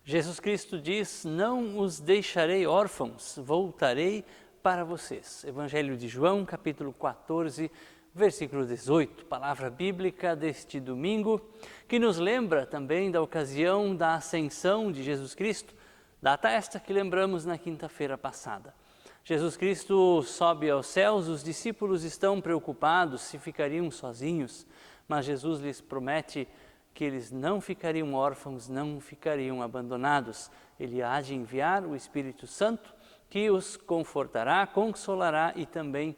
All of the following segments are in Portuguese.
Jesus Cristo diz: não os deixarei órfãos, voltarei para vocês. Evangelho de João, capítulo 14, versículo 18, palavra bíblica deste domingo, que nos lembra também da ocasião da ascensão de Jesus Cristo, data esta que lembramos na quinta-feira passada. Jesus Cristo sobe aos céus, os discípulos estão preocupados se ficariam sozinhos, mas Jesus lhes promete que eles não ficariam órfãos, não ficariam abandonados. Ele há de enviar o Espírito Santo, que os confortará, consolará e também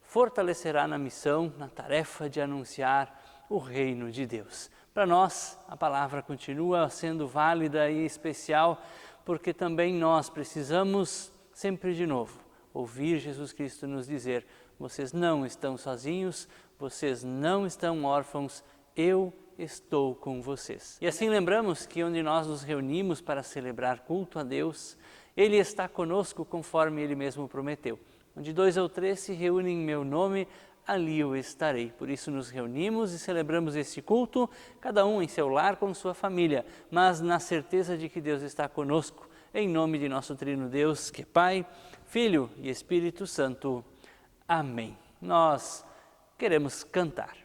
fortalecerá na missão, na tarefa de anunciar o reino de Deus. Para nós, a palavra continua sendo válida e especial, porque também nós precisamos, sempre de novo, ouvir Jesus Cristo nos dizer: vocês não estão sozinhos, vocês não estão órfãos, eu estou com vocês. E assim lembramos que onde nós nos reunimos para celebrar culto a Deus, Ele está conosco conforme Ele mesmo prometeu. Onde 2 ou 3 se reúnem em meu nome, ali eu estarei. Por isso nos reunimos e celebramos este culto, cada um em seu lar com sua família, mas na certeza de que Deus está conosco, em nome de nosso Trino Deus, que é Pai, Filho e Espírito Santo. Amém. Nós queremos cantar.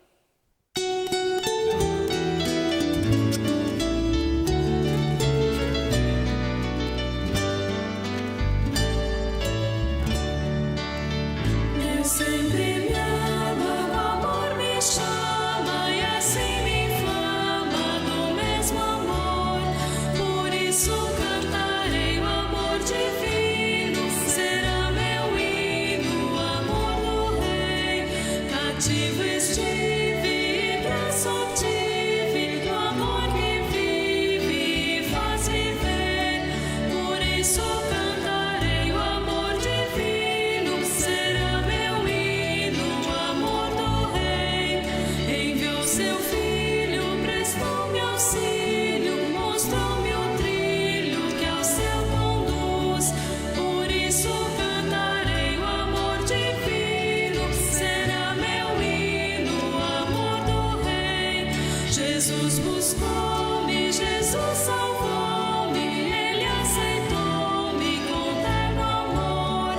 Jesus buscou-me, Jesus salvou-me, Ele aceitou-me com terno amor.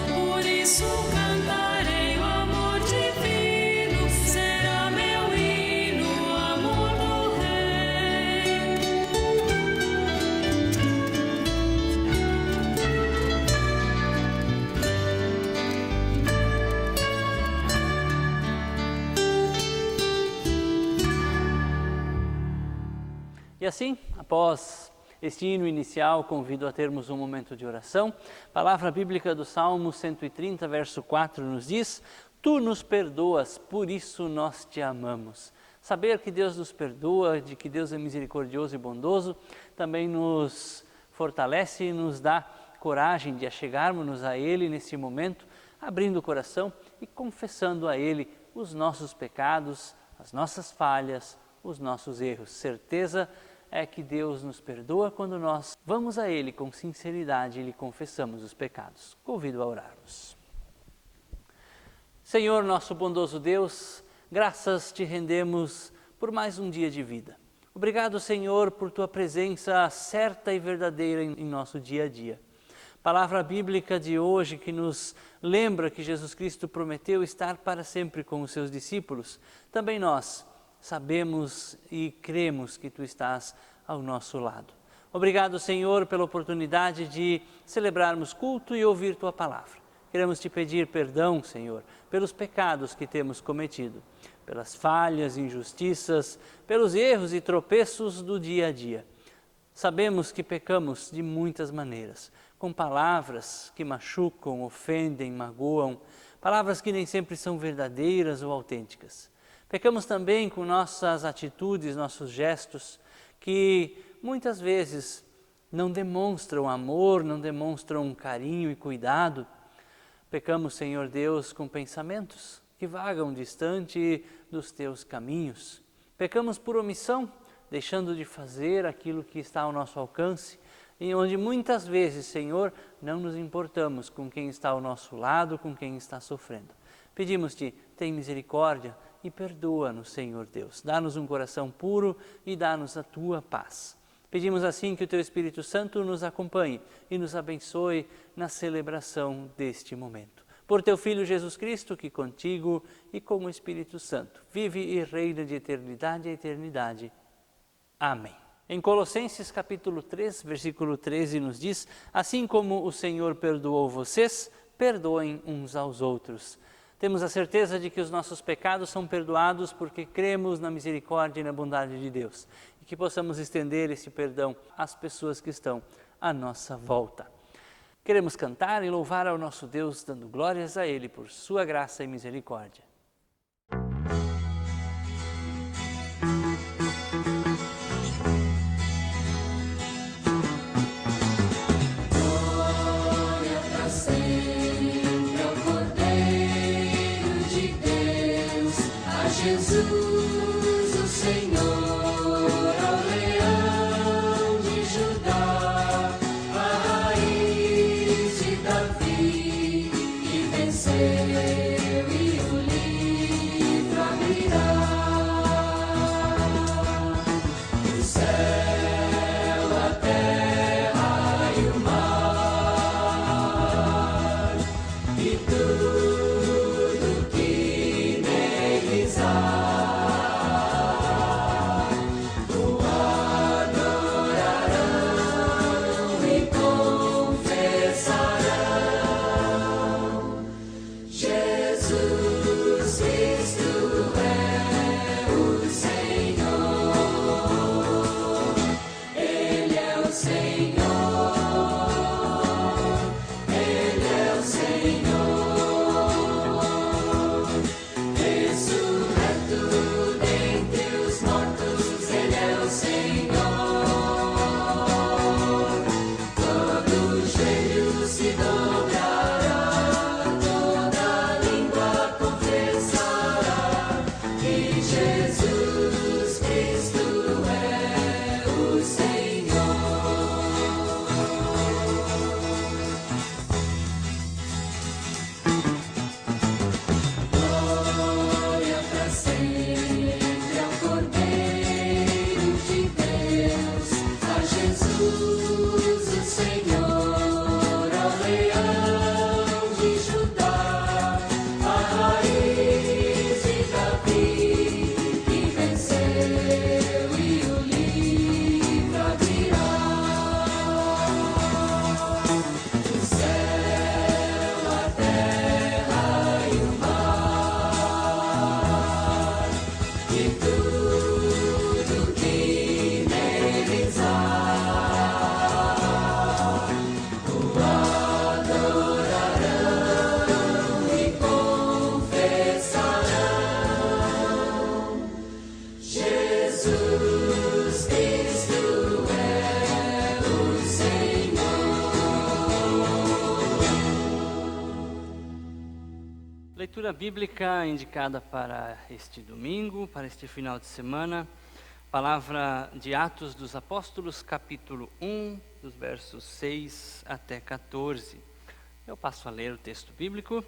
Por isso cantarei o amor divino, será meu hino, o amor do Rei. E assim, após este hino inicial, convido a termos um momento de oração. A palavra bíblica do Salmo 130, verso 4 nos diz: Tu nos perdoas, por isso nós te amamos. Saber que Deus nos perdoa, de que Deus é misericordioso e bondoso, também nos fortalece e nos dá coragem de achegarmos-nos a Ele nesse momento, abrindo o coração e confessando a Ele os nossos pecados, as nossas falhas, os nossos erros. Certeza é que Deus nos perdoa quando nós vamos a Ele com sinceridade e lhe confessamos os pecados. Convido a orarmos. Senhor, nosso bondoso Deus, graças te rendemos por mais um dia de vida. Obrigado, Senhor, por tua presença certa e verdadeira em nosso dia a dia. Palavra bíblica de hoje que nos lembra que Jesus Cristo prometeu estar para sempre com os seus discípulos. Também nós sabemos e cremos que Tu estás ao nosso lado. Obrigado, Senhor, pela oportunidade de celebrarmos culto e ouvir Tua palavra. Queremos Te pedir perdão, Senhor, pelos pecados que temos cometido, pelas falhas, injustiças, pelos erros e tropeços do dia a dia. Sabemos que pecamos de muitas maneiras, com palavras que machucam, ofendem, magoam, palavras que nem sempre são verdadeiras ou autênticas. Pecamos também com nossas atitudes, nossos gestos, que muitas vezes não demonstram amor, não demonstram carinho e cuidado. Pecamos, Senhor Deus, com pensamentos que vagam distante dos Teus caminhos. Pecamos por omissão, deixando de fazer aquilo que está ao nosso alcance, e onde muitas vezes, Senhor, não nos importamos com quem está ao nosso lado, com quem está sofrendo. Pedimos-te, tem misericórdia e perdoa-nos, Senhor Deus. Dá-nos um coração puro e dá-nos a Tua paz. Pedimos assim que o Teu Espírito Santo nos acompanhe e nos abençoe na celebração deste momento. Por Teu Filho Jesus Cristo, que contigo e com o Espírito Santo vive e reina de eternidade a eternidade. Amém. Em Colossenses capítulo 3, versículo 13 nos diz: assim como o Senhor perdoou vocês, perdoem uns aos outros. Temos a certeza de que os nossos pecados são perdoados porque cremos na misericórdia e na bondade de Deus. E que possamos estender esse perdão às pessoas que estão à nossa volta. Queremos cantar e louvar ao nosso Deus, dando glórias a Ele por sua graça e misericórdia. Jesus, o Senhor, ao leão de Judá, a raiz de Davi, que venceu e o livro abrirá. O céu, a terra e o mar, e tudo que neles há. Leitura bíblica indicada para este domingo, para este final de semana, palavra de Atos dos Apóstolos, capítulo 1, dos versos 6 até 14. Eu passo a ler o texto bíblico.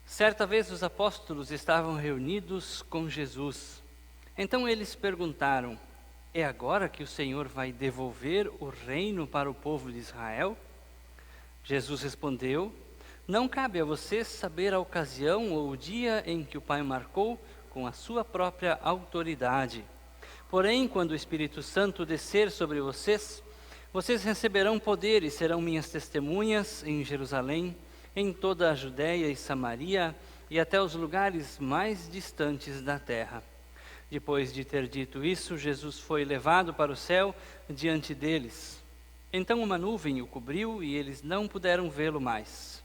Certa vez os apóstolos estavam reunidos com Jesus. Então eles perguntaram: é agora que o Senhor vai devolver o reino para o povo de Israel? Jesus respondeu: não cabe a vocês saber a ocasião ou o dia em que o Pai marcou com a sua própria autoridade. Porém, quando o Espírito Santo descer sobre vocês, vocês receberão poder e serão minhas testemunhas em Jerusalém, em toda a Judéia e Samaria e até os lugares mais distantes da terra. Depois de ter dito isso, Jesus foi levado para o céu diante deles. Então uma nuvem o cobriu e eles não puderam vê-lo mais.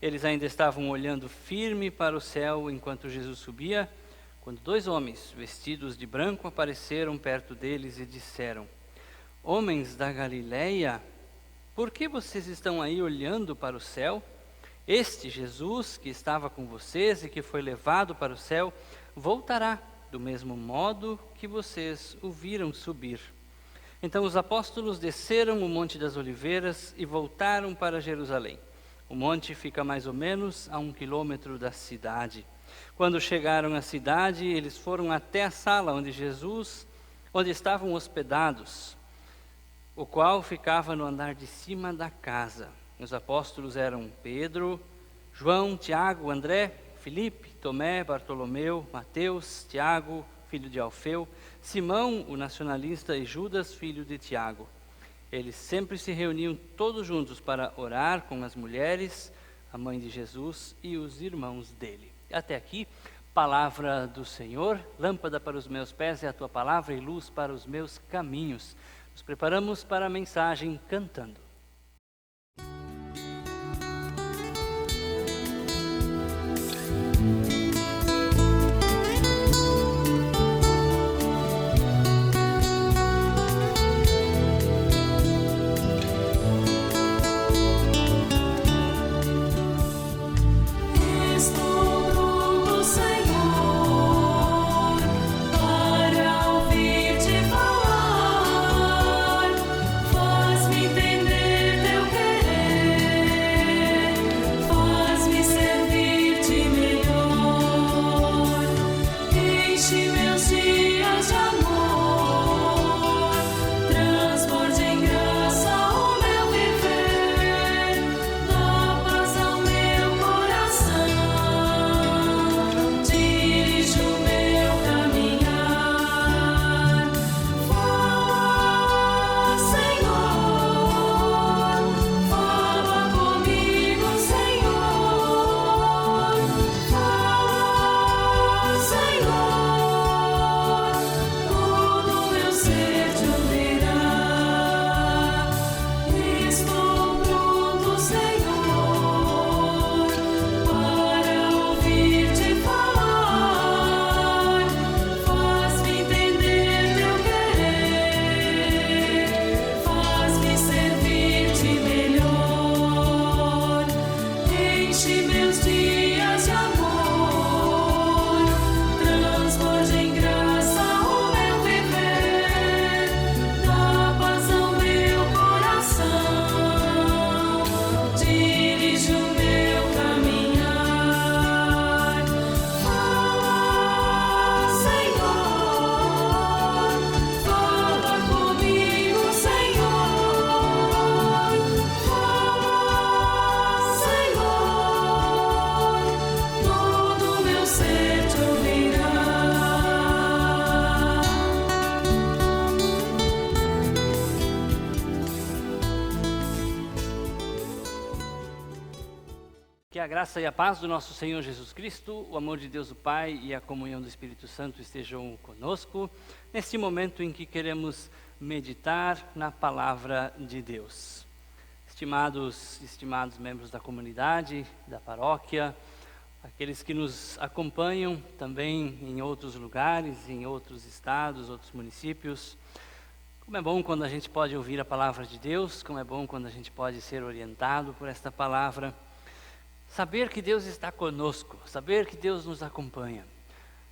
Eles ainda estavam olhando firme para o céu enquanto Jesus subia, quando dois homens vestidos de branco apareceram perto deles e disseram: homens da Galileia, por que vocês estão aí olhando para o céu? Este Jesus que estava com vocês e que foi levado para o céu, voltará do mesmo modo que vocês o viram subir. Então os apóstolos desceram o Monte das Oliveiras e voltaram para Jerusalém. O monte fica mais ou menos a 1 quilômetro da cidade. Quando chegaram à cidade, eles foram até a sala onde estavam hospedados. o qual ficava no andar de cima da casa. Os apóstolos eram Pedro, João, Tiago, André, Filipe, Tomé, Bartolomeu, Mateus, Tiago, filho de Alfeu, Simão, o nacionalista, e Judas, filho de Tiago. Eles sempre se reuniam todos juntos para orar com as mulheres, a mãe de Jesus e os irmãos dele. Até aqui, palavra do Senhor. Lâmpada para os meus pés é a tua palavra e luz para os meus caminhos. Nos preparamos para a mensagem cantando. Que a graça e a paz do nosso Senhor Jesus Cristo, o amor de Deus o Pai e a comunhão do Espírito Santo estejam conosco neste momento em que queremos meditar na palavra de Deus. Estimados membros da comunidade, da paróquia, aqueles que nos acompanham também em outros lugares, em outros estados, outros municípios, como é bom quando a gente pode ouvir a palavra de Deus, como é bom quando a gente pode ser orientado por esta palavra. Saber que Deus está conosco, saber que Deus nos acompanha.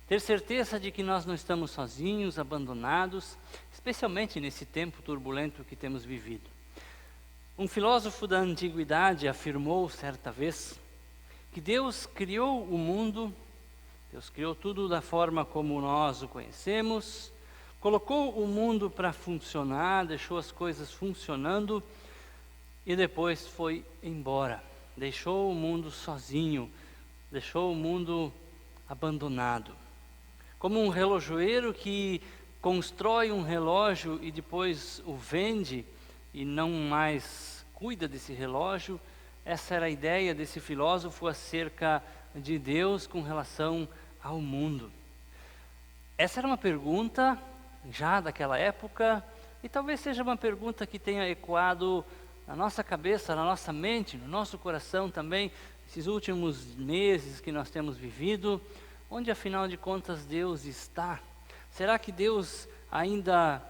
Ter certeza de que nós não estamos sozinhos, abandonados, especialmente nesse tempo turbulento que temos vivido. Um filósofo da antiguidade afirmou certa vez que Deus criou o mundo, Deus criou tudo da forma como nós o conhecemos, colocou o mundo para funcionar, deixou as coisas funcionando e depois foi embora. Deixou o mundo sozinho, deixou o mundo abandonado. Como um relojoeiro que constrói um relógio e depois o vende e não mais cuida desse relógio, essa era a ideia desse filósofo acerca de Deus com relação ao mundo. Essa era uma pergunta já daquela época e talvez seja uma pergunta que tenha ecoado na nossa cabeça, na nossa mente, no nosso coração também, esses últimos meses que nós temos vivido, onde afinal de contas Deus está? Será que Deus ainda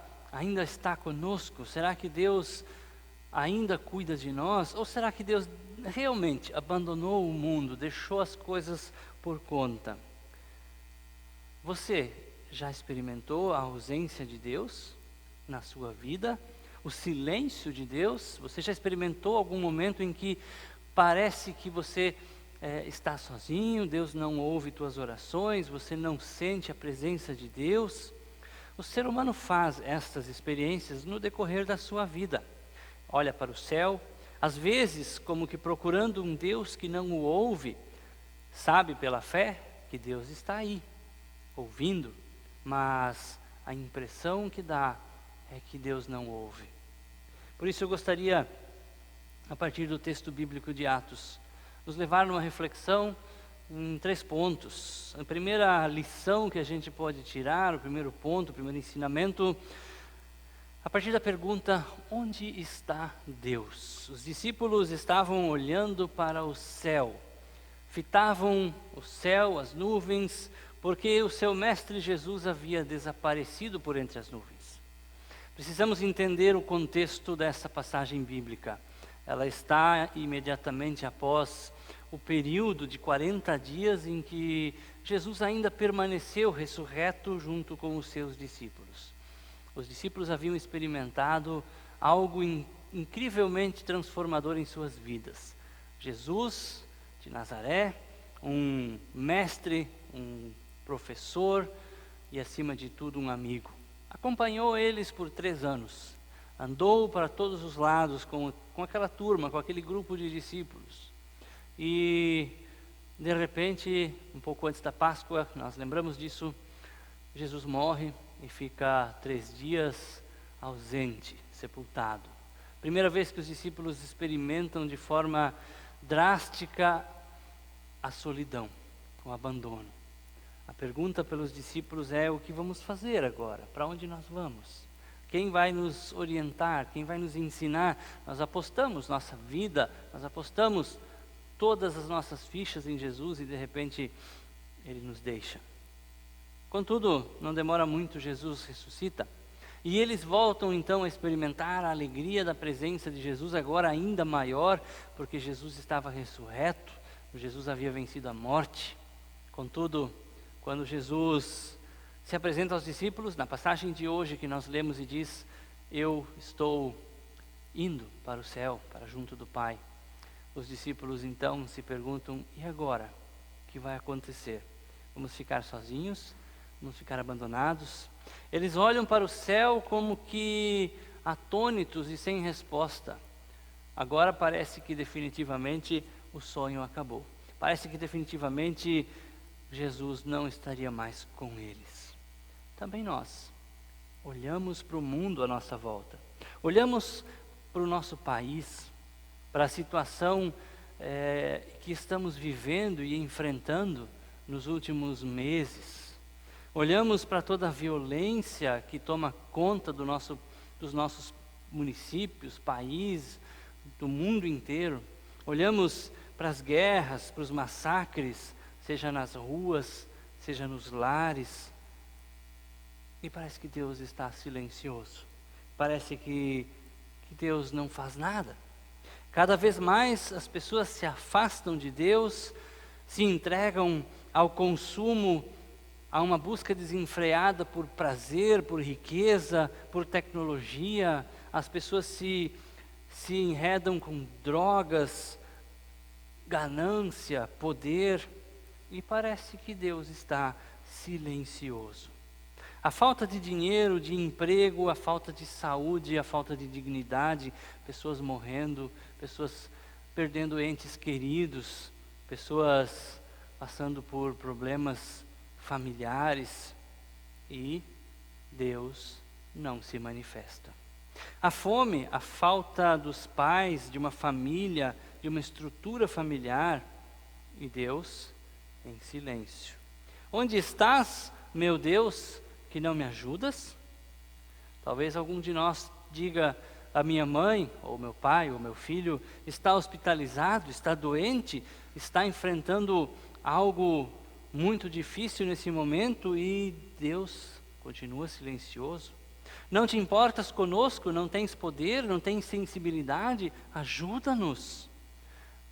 está conosco? Será que Deus ainda cuida de nós? Ou será que Deus realmente abandonou o mundo, deixou as coisas por conta? Você já experimentou a ausência de Deus na sua vida? O silêncio de Deus? Você já experimentou algum momento em que parece que você está sozinho, Deus não ouve tuas orações, você não sente a presença de Deus? O ser humano faz estas experiências no decorrer da sua vida. Olha para o céu, às vezes como que procurando um Deus que não o ouve, sabe pela fé que Deus está aí, ouvindo, mas a impressão que dá é que Deus não ouve. Por isso eu gostaria, a partir do texto bíblico de Atos, nos levar numa reflexão em 3 pontos. A primeira lição que a gente pode tirar, o primeiro ponto, o primeiro ensinamento, a partir da pergunta: onde está Deus? Os discípulos estavam olhando para o céu, fitavam o céu, as nuvens, porque o seu mestre Jesus havia desaparecido por entre as nuvens. Precisamos entender o contexto dessa passagem bíblica. Ela está imediatamente após o período de 40 dias em que Jesus ainda permaneceu ressurreto junto com os seus discípulos. Os discípulos haviam experimentado algo incrivelmente transformador em suas vidas. Jesus de Nazaré, um mestre, um professor e, acima de tudo, um amigo. Acompanhou eles por 3 anos. Andou para todos os lados com aquela turma, com aquele grupo de discípulos. E, de repente, um pouco antes da Páscoa, nós lembramos disso, Jesus morre e fica 3 dias ausente, sepultado. Primeira vez que os discípulos experimentam de forma drástica a solidão, o abandono. A pergunta pelos discípulos é: o que vamos fazer agora? Para onde nós vamos? Quem vai nos orientar? Quem vai nos ensinar? Nós apostamos nossa vida, nós apostamos todas as nossas fichas em Jesus e de repente Ele nos deixa. Contudo, não demora muito, Jesus ressuscita. E eles voltam então a experimentar a alegria da presença de Jesus, agora ainda maior, porque Jesus estava ressurreto, Jesus havia vencido a morte. Contudo, quando Jesus se apresenta aos discípulos, na passagem de hoje que nós lemos e diz: eu estou indo para o céu, para junto do Pai. Os discípulos então se perguntam: e agora? O que vai acontecer? Vamos ficar sozinhos? Vamos ficar abandonados? Eles olham para o céu como que atônitos e sem resposta. Agora parece que definitivamente o sonho acabou. Parece que definitivamente Jesus não estaria mais com eles. Também nós olhamos para o mundo à nossa volta, olhamos para o nosso país, para a situação que estamos vivendo e enfrentando nos últimos meses. Olhamos para toda a violência que toma conta dos nossos municípios, país, do mundo inteiro. Olhamos para as guerras, para os massacres, seja nas ruas, seja nos lares. E parece que Deus está silencioso. Parece que Deus não faz nada. Cada vez mais as pessoas se afastam de Deus, se entregam ao consumo, a uma busca desenfreada por prazer, por riqueza, por tecnologia. As pessoas se enredam com drogas, ganância, poder, e parece que Deus está silencioso. A falta de dinheiro, de emprego, a falta de saúde, a falta de dignidade, pessoas morrendo, pessoas perdendo entes queridos, pessoas passando por problemas familiares, e Deus não se manifesta. A fome, a falta dos pais, de uma família, de uma estrutura familiar, e Deus em silêncio. Onde estás, meu Deus, que não me ajudas? Talvez algum de nós diga: a minha mãe, ou meu pai, ou meu filho está hospitalizado, está doente, está enfrentando algo muito difícil nesse momento, e Deus continua silencioso. Não te importas conosco, não tens poder, não tens sensibilidade, ajuda-nos.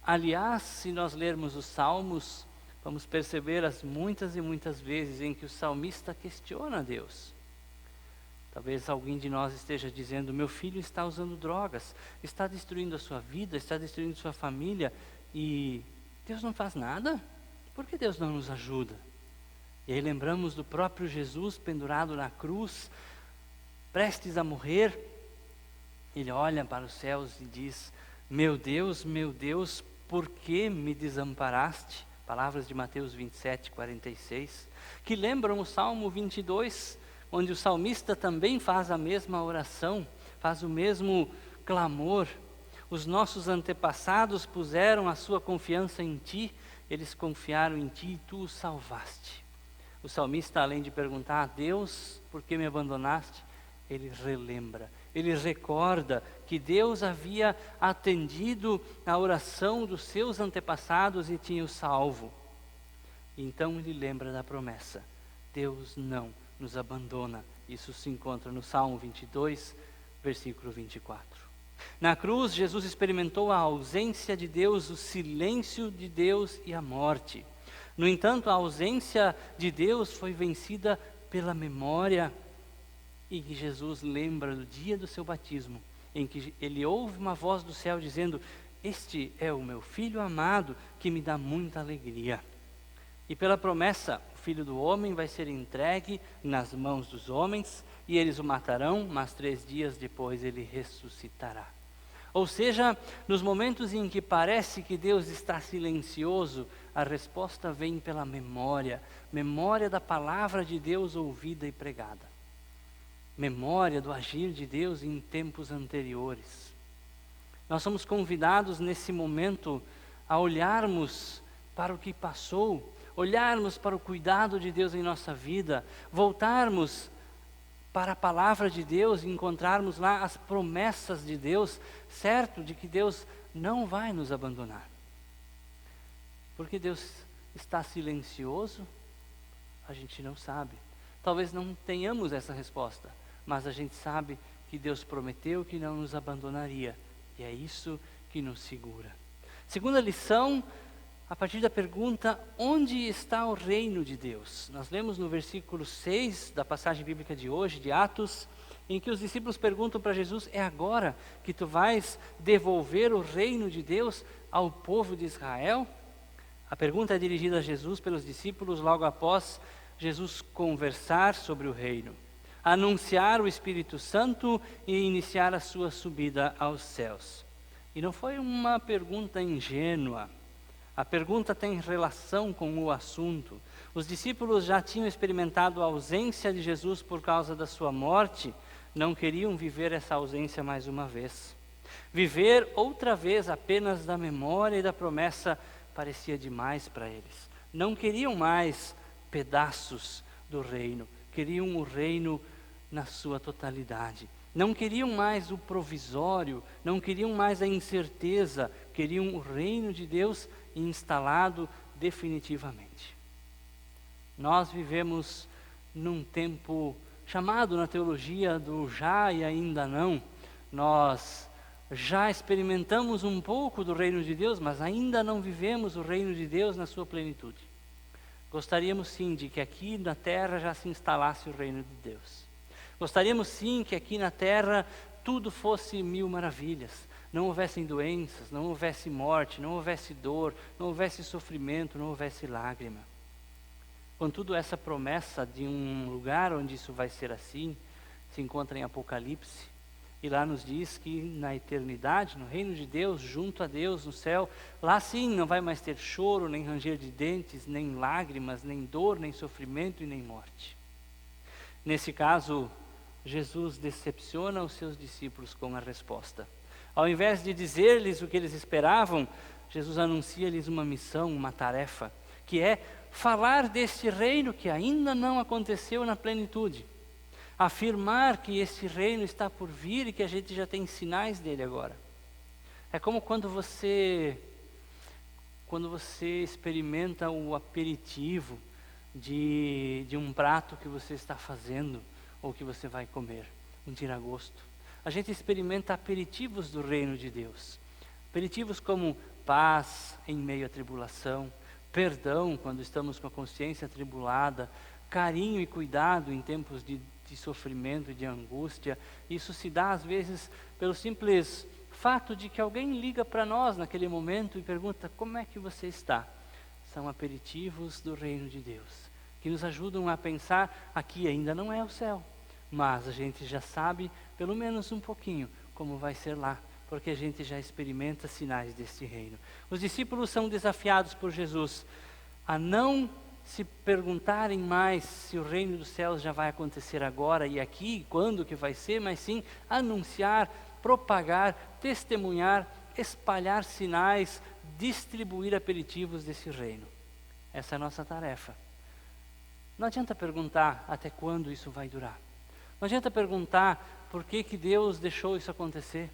Aliás, se nós lermos os Salmos, vamos perceber as muitas e muitas vezes em que o salmista questiona Deus. Talvez alguém de nós esteja dizendo: meu filho está usando drogas, está destruindo a sua vida, está destruindo sua família, e Deus não faz nada? Por que Deus não nos ajuda? E aí lembramos do próprio Jesus pendurado na cruz, prestes a morrer. Ele olha para os céus e diz: meu Deus, por que me desamparaste? Palavras de Mateus 27, 46, que lembram o Salmo 22, onde o salmista também faz a mesma oração, faz o mesmo clamor. Os nossos antepassados puseram a sua confiança em Ti, eles confiaram em Ti e Tu os salvaste. O salmista, além de perguntar a Deus, por que me abandonaste? Ele relembra, ele recorda que Deus havia atendido a oração dos seus antepassados e tinha o salvo. Então ele lembra da promessa: Deus não nos abandona. Isso se encontra no Salmo 22, versículo 24. Na cruz, Jesus experimentou a ausência de Deus, o silêncio de Deus e a morte. No entanto, a ausência de Deus foi vencida pela memória. E que Jesus lembra do dia do seu batismo, em que ele ouve uma voz do céu dizendo: este é o meu Filho amado, que me dá muita alegria. E pela promessa, o Filho do Homem vai ser entregue nas mãos dos homens, e eles o matarão, mas 3 dias depois ele ressuscitará. Ou seja, nos momentos em que parece que Deus está silencioso, a resposta vem pela memória da palavra de Deus ouvida e pregada. Memória do agir de Deus em tempos anteriores. Nós somos convidados nesse momento a olharmos para o que passou, olharmos para o cuidado de Deus em nossa vida, voltarmos para a palavra de Deus e encontrarmos lá as promessas de Deus, certo de que Deus não vai nos abandonar. Porque Deus está silencioso? A gente não sabe. Talvez não tenhamos essa resposta, mas a gente sabe que Deus prometeu que não nos abandonaria, e é isso que nos segura. Segunda lição, a partir da pergunta: onde está o reino de Deus? Nós lemos no versículo 6 da passagem bíblica de hoje, de Atos, em que os discípulos perguntam para Jesus: é agora que tu vais devolver o reino de Deus ao povo de Israel? A pergunta é dirigida a Jesus pelos discípulos logo após Jesus conversar sobre o reino, anunciar o Espírito Santo e iniciar a sua subida aos céus. E não foi uma pergunta ingênua. A pergunta tem relação com o assunto. Os discípulos já tinham experimentado a ausência de Jesus por causa da sua morte, não queriam viver essa ausência mais uma vez. Viver outra vez apenas da memória e da promessa parecia demais para eles. Não queriam mais pedaços do reino, queriam o reino na sua totalidade. Não queriam mais o provisório, não queriam mais a incerteza, queriam o reino de Deus instalado definitivamente. Nós vivemos num tempo chamado na teologia do já e ainda não. Nós já experimentamos um pouco do reino de Deus, mas ainda não vivemos o reino de Deus na sua plenitude. Gostaríamos sim de que aqui na terra já se instalasse o reino de Deus. Gostaríamos sim que aqui na terra tudo fosse mil maravilhas. Não houvessem doenças, não houvesse morte, não houvesse dor, não houvesse sofrimento, não houvesse lágrima. Contudo, essa promessa de um lugar onde isso vai ser assim, se encontra em Apocalipse. E lá nos diz que na eternidade, no reino de Deus, junto a Deus, no céu, lá sim não vai mais ter choro, nem ranger de dentes, nem lágrimas, nem dor, nem sofrimento e nem morte. Nesse caso, Jesus decepciona os seus discípulos com a resposta. Ao invés de dizer-lhes o que eles esperavam, Jesus anuncia-lhes uma missão, uma tarefa, que é falar deste reino que ainda não aconteceu na plenitude. Afirmar que esse reino está por vir e que a gente já tem sinais dele agora. É como quando você experimenta o aperitivo de um prato que você está fazendo ou que você vai comer, um tira-gosto. A gente experimenta aperitivos do reino de Deus. Aperitivos como paz em meio à tribulação, perdão quando estamos com a consciência atribulada, carinho e cuidado em tempos de sofrimento, de angústia. Isso se dá às vezes pelo simples fato de que alguém liga para nós naquele momento e pergunta: como é que você está? São aperitivos do reino de Deus. que nos ajudam a pensar, aqui ainda não é o céu, mas a gente já sabe, pelo menos um pouquinho, como vai ser lá, porque a gente já experimenta sinais deste reino. Os discípulos são desafiados por Jesus a não se perguntarem mais se o reino dos céus já vai acontecer agora e aqui, quando que vai ser, mas sim anunciar, propagar, testemunhar, espalhar sinais, distribuir aperitivos desse reino. Essa é a nossa tarefa. Não adianta perguntar até quando isso vai durar. Não adianta perguntar por que Deus deixou isso acontecer.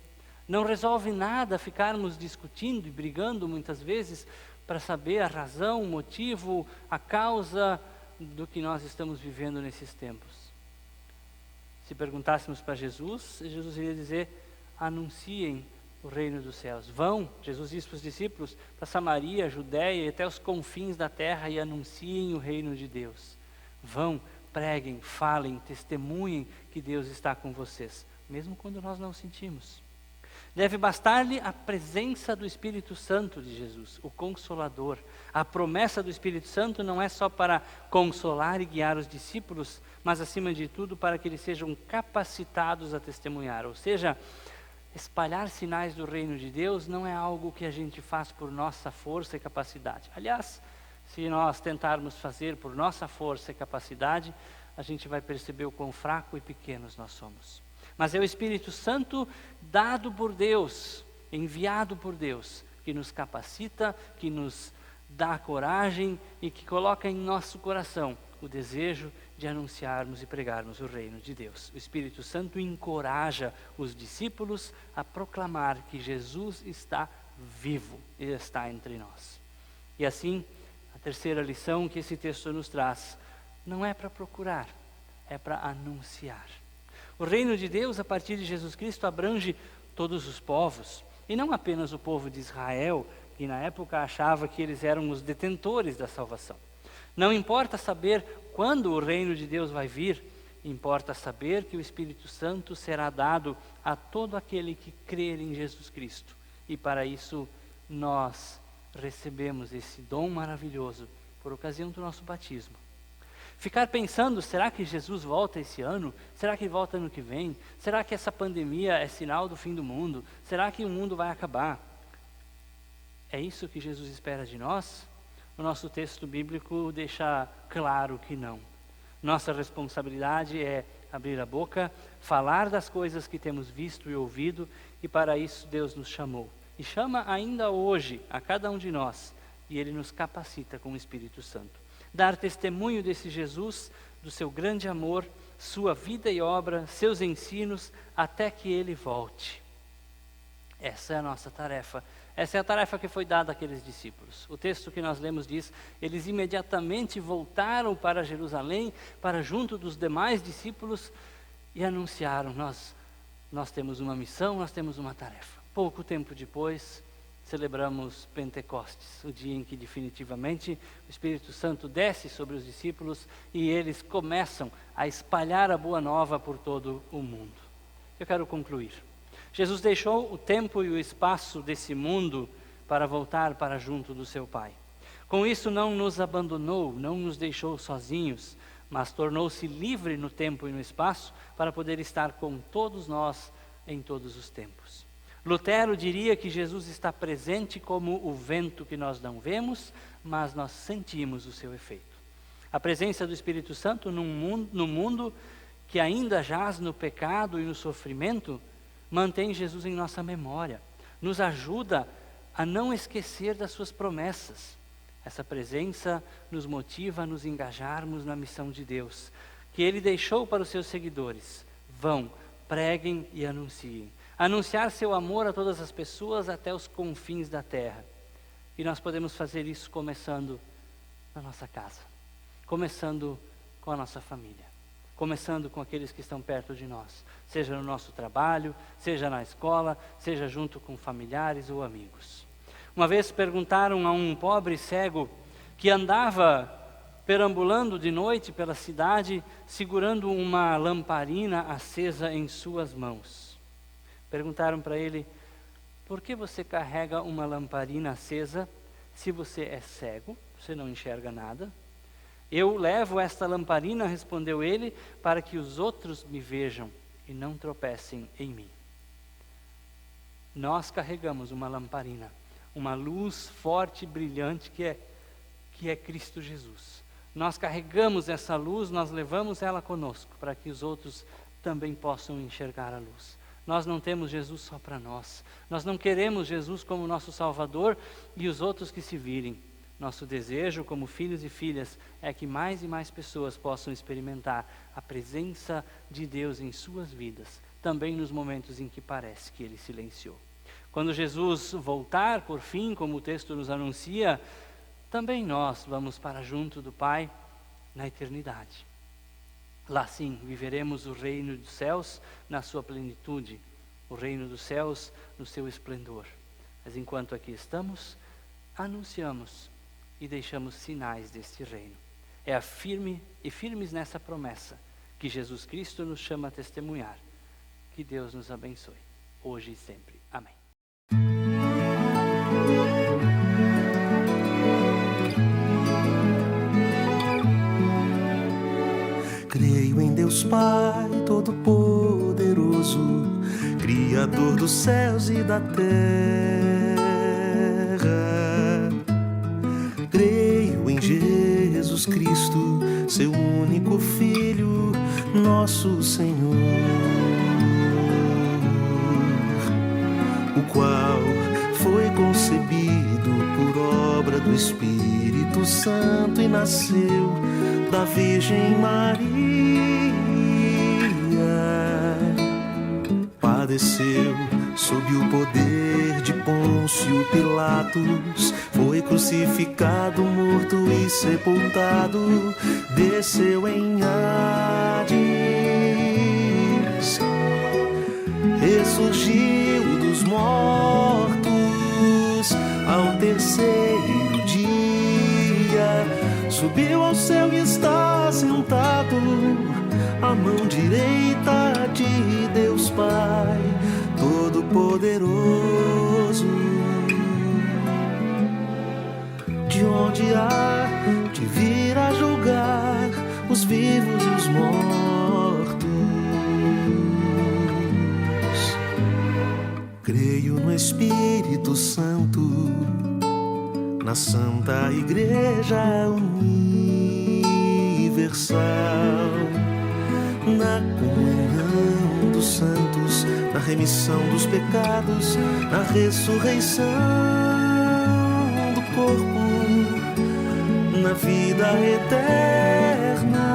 Não resolve nada ficarmos discutindo e brigando muitas vezes para saber a razão, o motivo, a causa do que nós estamos vivendo nesses tempos. Se perguntássemos para Jesus, Jesus iria dizer: anunciem o reino dos céus. Vão, Jesus disse para os discípulos, para Samaria, Judéia e até os confins da terra e anunciem o reino de Deus. Vão, preguem, falem, testemunhem que Deus está com vocês, mesmo quando nós não sentimos. Deve bastar-lhe a presença do Espírito Santo de Jesus, o Consolador. A promessa do Espírito Santo não é só para consolar e guiar os discípulos, mas acima de tudo para que eles sejam capacitados a testemunhar. Ou seja, espalhar sinais do reino de Deus não é algo que a gente faz por nossa força e capacidade. Aliás, se nós tentarmos fazer por nossa força e capacidade, a gente vai perceber o quão fraco e pequenos nós somos. Mas é o Espírito Santo dado por Deus, enviado por Deus, que nos capacita, que nos dá coragem e que coloca em nosso coração o desejo de anunciarmos e pregarmos o reino de Deus. O Espírito Santo encoraja os discípulos a proclamar que Jesus está vivo e está entre nós. E assim, a terceira lição que esse texto nos traz, não é para procurar, é para anunciar. O reino de Deus, a partir de Jesus Cristo, abrange todos os povos, e não apenas o povo de Israel, que na época achava que eles eram os detentores da salvação. Não importa saber quando o reino de Deus vai vir, importa saber que o Espírito Santo será dado a todo aquele que crer em Jesus Cristo. E para isso nós recebemos esse dom maravilhoso por ocasião do nosso batismo. Ficar pensando, será que Jesus volta esse ano? Será que volta ano que vem? Será que essa pandemia é sinal do fim do mundo? Será que o mundo vai acabar? É isso que Jesus espera de nós? O nosso texto bíblico deixa claro que não. Nossa responsabilidade é abrir a boca, falar das coisas que temos visto e ouvido, e para isso Deus nos chamou. E chama ainda hoje a cada um de nós, e Ele nos capacita com o Espírito Santo. Dar testemunho desse Jesus, do seu grande amor, sua vida e obra, seus ensinos, até que Ele volte. Essa é a nossa tarefa. Essa é a tarefa que foi dada àqueles discípulos. O texto que nós lemos diz: eles imediatamente voltaram para Jerusalém, para junto dos demais discípulos, e anunciaram: nós temos uma missão, nós temos uma tarefa. Pouco tempo depois, celebramos Pentecostes, o dia em que definitivamente o Espírito Santo desce sobre os discípulos e eles começam a espalhar a boa nova por todo o mundo. Eu quero concluir. Jesus deixou o tempo e o espaço desse mundo para voltar para junto do seu Pai. Com isso não nos abandonou, não nos deixou sozinhos, mas tornou-se livre no tempo e no espaço para poder estar com todos nós em todos os tempos. Lutero diria que Jesus está presente como o vento que nós não vemos, mas nós sentimos o seu efeito. A presença do Espírito Santo no mundo que ainda jaz no pecado e no sofrimento, mantém Jesus em nossa memória, nos ajuda a não esquecer das suas promessas. Essa presença nos motiva a nos engajarmos na missão de Deus, que Ele deixou para os seus seguidores. Vão, preguem e anunciem. Anunciar seu amor a todas as pessoas até os confins da terra. E nós podemos fazer isso começando na nossa casa, começando com a nossa família, começando com aqueles que estão perto de nós, seja no nosso trabalho, seja na escola, seja junto com familiares ou amigos. Uma vez perguntaram a um pobre cego que andava perambulando de noite pela cidade, segurando uma lamparina acesa em suas mãos. Perguntaram para ele: por que você carrega uma lamparina acesa se você é cego, você não enxerga nada? Eu levo esta lamparina, respondeu ele, para que os outros me vejam e não tropecem em mim. Nós carregamos uma lamparina, uma luz forte e brilhante que é Cristo Jesus. Nós carregamos essa luz, nós levamos ela conosco, para que os outros também possam enxergar a luz. Nós não temos Jesus só para nós. Nós não queremos Jesus como nosso Salvador e os outros que se virem. Nosso desejo como filhos e filhas é que mais e mais pessoas possam experimentar a presença de Deus em suas vidas, também nos momentos em que parece que Ele silenciou. Quando Jesus voltar, por fim, como o texto nos anuncia, também nós vamos para junto do Pai na eternidade. Lá sim, viveremos o reino dos céus na sua plenitude, o reino dos céus no seu esplendor. Mas enquanto aqui estamos, anunciamos e deixamos sinais deste reino. É firmes nessa promessa que Jesus Cristo nos chama a testemunhar. Que Deus nos abençoe, hoje e sempre. Amém. Creio em Deus Pai Todo-Poderoso, Criador dos céus e da terra. Creio em Jesus Cristo, seu único Filho, nosso Senhor, o qual foi concebido por obra do Espírito Santo e nasceu da Virgem Maria. Padeceu sob o poder de Pôncio Pilatos, foi crucificado, morto e sepultado, desceu em Hades, ressurgiu dos mortos ao terceiro dia, subiu ao céu e está sentado à mão direita de Deus Pai Todo-Poderoso, de onde há de vir a julgar os vivos e os mortos. Creio no Espírito Santo, na Santa Igreja Universal, na comunhão dos santos, na remissão dos pecados, na ressurreição do corpo, na vida eterna.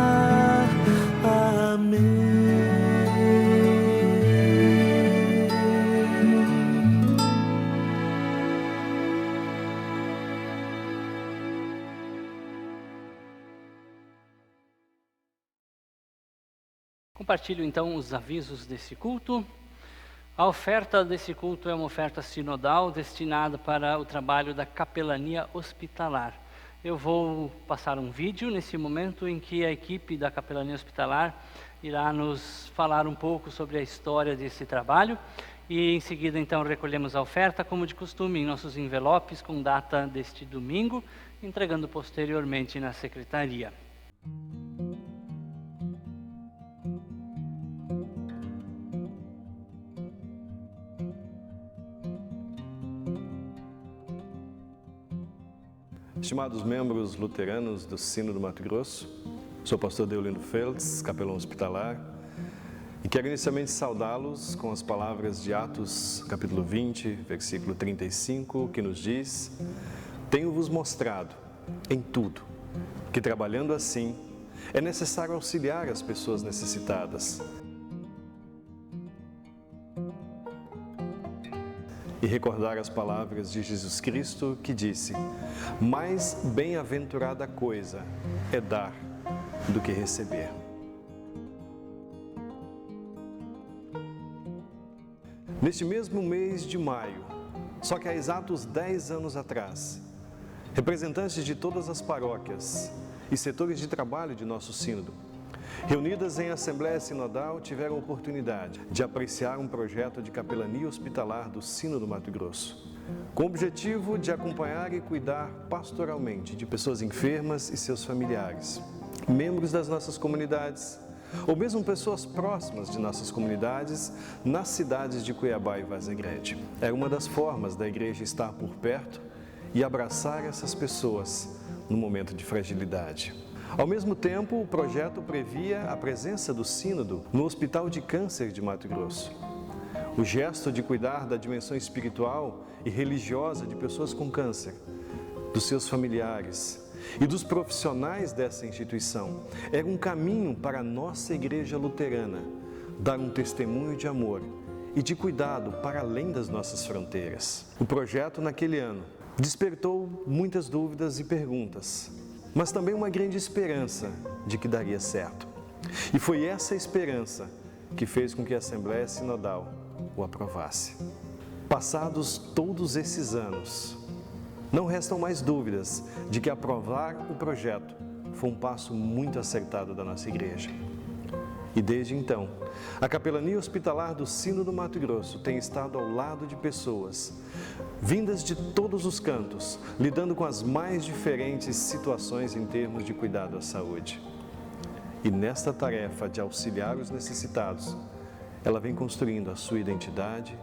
Amém. Compartilho então os avisos desse culto. A oferta desse culto é uma oferta sinodal destinada para o trabalho da capelania hospitalar. Eu vou passar um vídeo nesse momento em que a equipe da capelania hospitalar irá nos falar um pouco sobre a história desse trabalho e em seguida então recolhemos a oferta como de costume em nossos envelopes com data deste domingo, entregando posteriormente na secretaria. Estimados membros luteranos do Sino do Mato Grosso, sou o pastor Deolindo Feltz, capelão hospitalar, e quero inicialmente saudá-los com as palavras de Atos, capítulo 20, versículo 35, que nos diz: tenho-vos mostrado em tudo que, trabalhando assim, é necessário auxiliar as pessoas necessitadas e recordar as palavras de Jesus Cristo que disse: mais bem-aventurada coisa é dar do que receber. Neste mesmo mês de maio, só que há exatos 10 anos atrás, representantes de todas as paróquias e setores de trabalho de nosso sínodo, reunidas em Assembleia Sinodal, tiveram a oportunidade de apreciar um projeto de capelania hospitalar do Sino do Mato Grosso. com o objetivo de acompanhar e cuidar pastoralmente de pessoas enfermas e seus familiares, membros das nossas comunidades, ou mesmo pessoas próximas de nossas comunidades nas cidades de Cuiabá e Varzegred. Era uma das formas da igreja estar por perto e abraçar essas pessoas no momento de fragilidade. Ao mesmo tempo, o projeto previa a presença do Sínodo no Hospital de Câncer de Mato Grosso. O gesto de cuidar da dimensão espiritual e religiosa de pessoas com câncer, dos seus familiares e dos profissionais dessa instituição era um caminho para a nossa igreja luterana dar um testemunho de amor e de cuidado para além das nossas fronteiras. O projeto naquele ano despertou muitas dúvidas e perguntas, mas também uma grande esperança de que daria certo. E foi essa esperança que fez com que a Assembleia Sinodal o aprovasse. Passados todos esses anos, não restam mais dúvidas de que aprovar o projeto foi um passo muito acertado da nossa igreja. E desde então, a Capelania Hospitalar do Sínodo do Mato Grosso tem estado ao lado de pessoas vindas de todos os cantos, lidando com as mais diferentes situações em termos de cuidado à saúde. E nesta tarefa de auxiliar os necessitados, ela vem construindo a sua identidade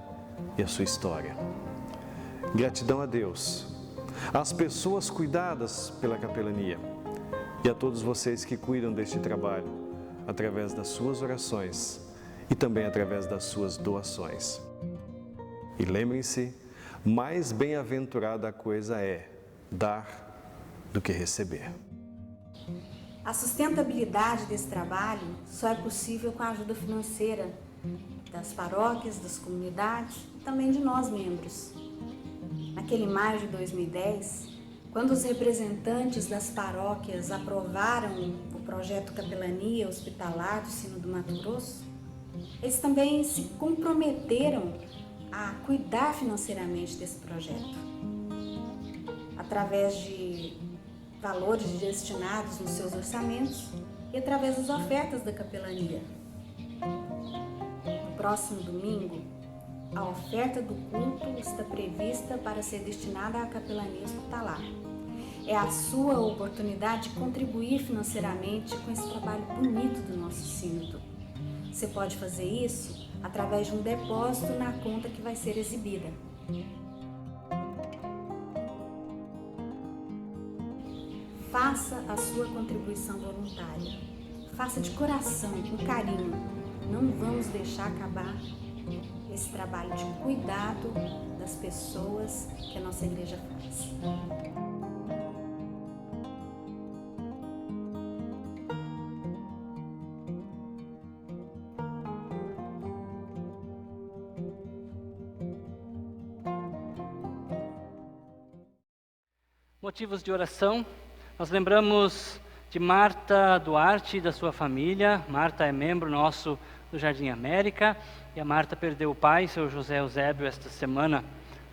e a sua história. Gratidão a Deus, às pessoas cuidadas pela capelania e a todos vocês que cuidam deste trabalho através das suas orações e também através das suas doações. E lembrem-se, mais bem-aventurada a coisa é dar do que receber. A sustentabilidade desse trabalho só é possível com a ajuda financeira das paróquias, das comunidades e também de nós membros. Naquele maio de 2010, quando os representantes das paróquias aprovaram o projeto Capelania Hospitalar do Sínodo do Mato Grosso, eles também se comprometeram a cuidar financeiramente desse projeto, através de valores destinados nos seus orçamentos e através das ofertas da capelania. No próximo domingo, a oferta do culto está prevista para ser destinada à capelania hospitalar. É a sua oportunidade de contribuir financeiramente com esse trabalho bonito do nosso sínodo. Você pode fazer isso através de um depósito na conta que vai ser exibida. Faça a sua contribuição voluntária. Faça de coração, com carinho. Não vamos deixar acabar esse trabalho de cuidado das pessoas que a nossa igreja faz. Motivos de oração. Nós lembramos de Marta Duarte e da sua família. Marta é membro nosso do Jardim América e a Marta perdeu o pai, seu José Eusébio, esta semana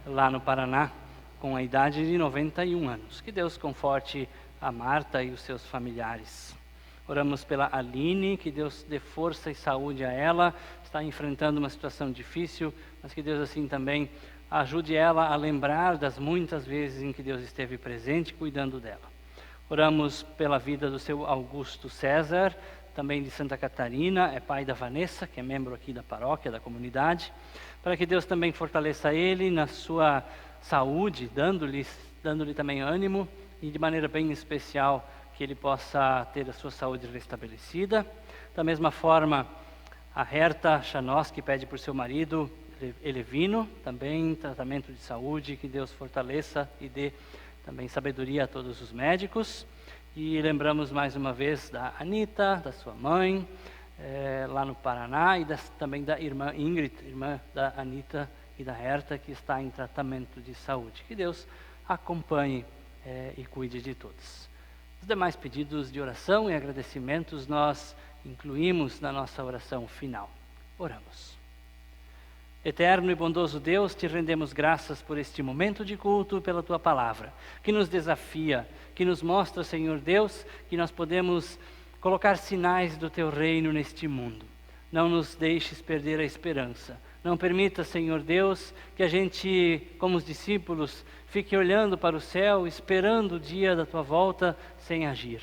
lá no Paraná, com a idade de 91 anos. Que Deus conforte a Marta e os seus familiares. Oramos pela Aline, que Deus dê força e saúde a ela. Está enfrentando uma situação difícil, mas que Deus assim também ajude ela a lembrar das muitas vezes em que Deus esteve presente cuidando dela. Oramos pela vida do seu Augusto César, também de Santa Catarina, é pai da Vanessa, que é membro aqui da paróquia, da comunidade, para que Deus também fortaleça ele na sua saúde, dando-lhe também ânimo e de maneira bem especial que ele possa ter a sua saúde restabelecida. Da mesma forma, a Herta Chanoski pede por seu marido, Elevino, também tratamento de saúde, que Deus fortaleça e dê também sabedoria a todos os médicos. E lembramos mais uma vez da Anita, da sua mãe, lá no Paraná, e também da irmã Ingrid, irmã da Anita e da Herta, que está em tratamento de saúde. Que Deus acompanhe e cuide de todos. Os demais pedidos de oração e agradecimentos nós incluímos na nossa oração final. Oramos. Eterno e bondoso Deus, te rendemos graças por este momento de culto, pela Tua Palavra, que nos desafia, que nos mostra, Senhor Deus, que nós podemos colocar sinais do Teu reino neste mundo. Não nos deixes perder a esperança, Não permita, Senhor Deus, que a gente, como os discípulos, fique olhando para o céu, esperando o dia da Tua volta, sem agir.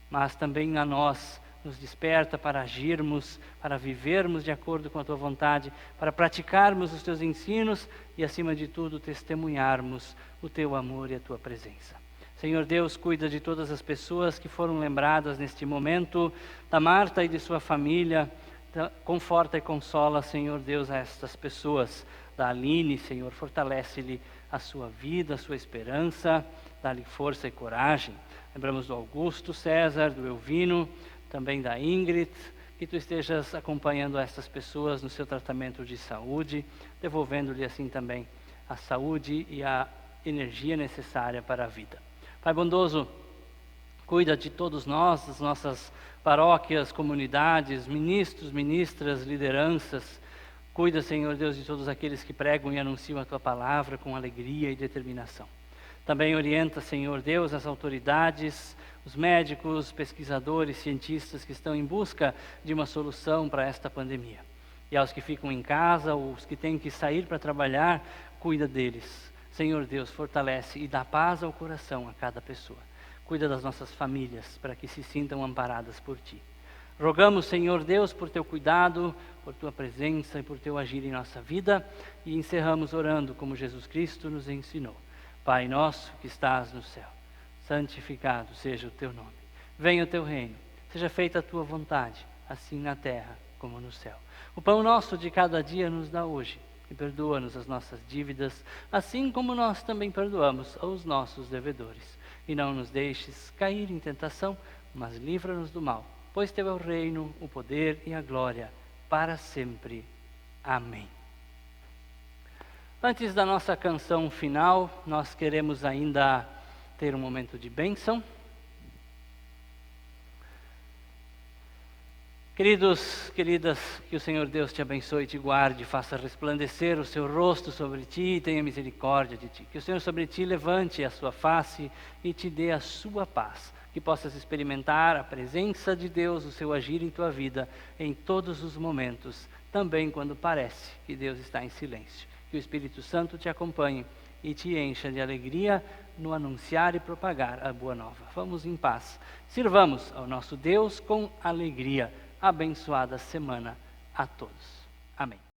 Mas também a nós, nos desperta para agirmos, para vivermos de acordo com a Tua vontade, para praticarmos os Teus ensinos e, acima de tudo, testemunharmos o Teu amor e a Tua presença. Senhor Deus, cuida de todas as pessoas que foram lembradas neste momento, da Marta e de sua família. Conforta e consola, Senhor Deus, a estas pessoas. Da Aline, Senhor, fortalece-lhe a sua vida, a sua esperança, dá-lhe força e coragem. Lembramos do Augusto César, do Elvino, também da Ingrid, que Tu estejas acompanhando estas pessoas no seu tratamento de saúde, devolvendo-lhe assim também a saúde e a energia necessária para a vida. Pai bondoso, cuida de todos nós, das nossas paróquias, comunidades, ministros, ministras, lideranças. Cuida, Senhor Deus, de todos aqueles que pregam e anunciam a Tua palavra com alegria e determinação. Também orienta, Senhor Deus, as autoridades, os médicos, pesquisadores, cientistas que estão em busca de uma solução para esta pandemia. E aos que ficam em casa, os que têm que sair para trabalhar, cuida deles. Senhor Deus, fortalece e dá paz ao coração a cada pessoa. Cuida das nossas famílias, para que se sintam amparadas por Ti. Rogamos, Senhor Deus, por Teu cuidado, por Tua presença e por Teu agir em nossa vida. E encerramos orando como Jesus Cristo nos ensinou. Pai nosso que estás no céu, santificado seja o Teu nome. Venha o Teu reino, seja feita a Tua vontade, assim na terra como no céu. O pão nosso de cada dia nos dá hoje. E perdoa-nos as nossas dívidas, assim como nós também perdoamos aos nossos devedores. E não nos deixes cair em tentação, mas livra-nos do mal. Pois Teu é o reino, o poder e a glória, para sempre. Amém. Antes da nossa canção final, nós queremos ainda ter um momento de bênção. Queridos, queridas, que o Senhor Deus te abençoe e te guarde, faça resplandecer o seu rosto sobre ti e tenha misericórdia de ti. Que o Senhor sobre ti levante a sua face e te dê a sua paz. Que possas experimentar a presença de Deus, o seu agir em tua vida, em todos os momentos, também quando parece que Deus está em silêncio. Que o Espírito Santo te acompanhe e te encha de alegria no anunciar e propagar a boa nova. Vamos em paz. Sirvamos ao nosso Deus com alegria. Abençoada semana a todos. Amém.